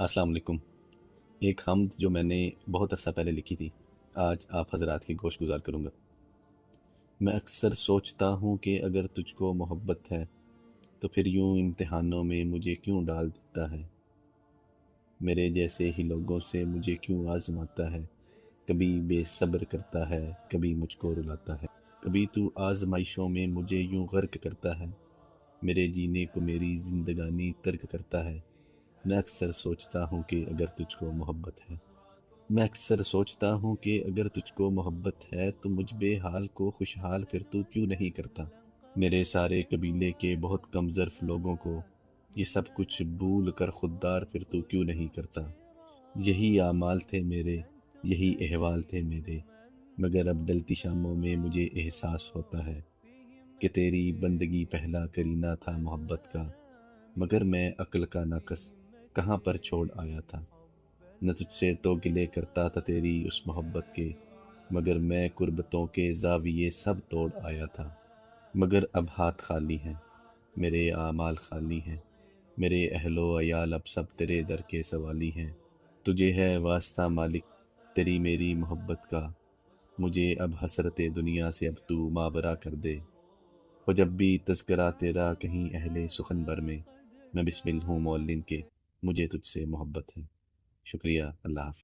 السلام علیکم۔ ایک حمد جو میں نے بہت عرصہ پہلے لکھی تھی، آج آپ حضرات کی گوش گزار کروں گا۔ میں اکثر سوچتا ہوں کہ اگر تجھ کو محبت ہے تو پھر یوں امتحانوں میں مجھے کیوں ڈال دیتا ہے، میرے جیسے ہی لوگوں سے مجھے کیوں آزماتا ہے، کبھی بے صبر کرتا ہے، کبھی مجھ کو رلاتا ہے، کبھی تو آزمائشوں میں مجھے یوں غرق کرتا ہے، میرے جینے کو میری زندگانی ترک کرتا ہے۔ میں اکثر سوچتا ہوں کہ اگر تجھ کو محبت ہے، میں اکثر سوچتا ہوں کہ اگر تجھ کو محبت ہے تو مجھ بے حال کو خوشحال پھر تو کیوں نہیں کرتا، میرے سارے قبیلے کے بہت کم ظرف لوگوں کو یہ سب کچھ بھول کر خوددار پھر تو کیوں نہیں کرتا۔ یہی اعمال تھے میرے، یہی احوال تھے میرے، مگر اب ڈلتی شاموں میں مجھے احساس ہوتا ہے کہ تیری بندگی پہلا کرینہ تھا محبت کا، مگر میں عقل کا ناقص کہاں پر چھوڑ آیا تھا۔ نہ تجھ سے تو گلے کرتا تھا تیری اس محبت کے، مگر میں قربتوں کے زاویے سب توڑ آیا تھا۔ مگر اب ہاتھ خالی ہیں، میرے اعمال خالی ہیں، میرے اہل و عیال اب سب تیرے در کے سوالی ہیں۔ تجھے ہے واسطہ مالک تیری میری محبت کا، مجھے اب حسرت دنیا سے اب تو ماورا کر دے۔ ہو جب بھی تذکرہ تیرا کہیں اہل سخن میں بسمل ہوں معلن کے، مجھے تجھ سے محبت ہے۔ شکریہ، اللہ حافظ۔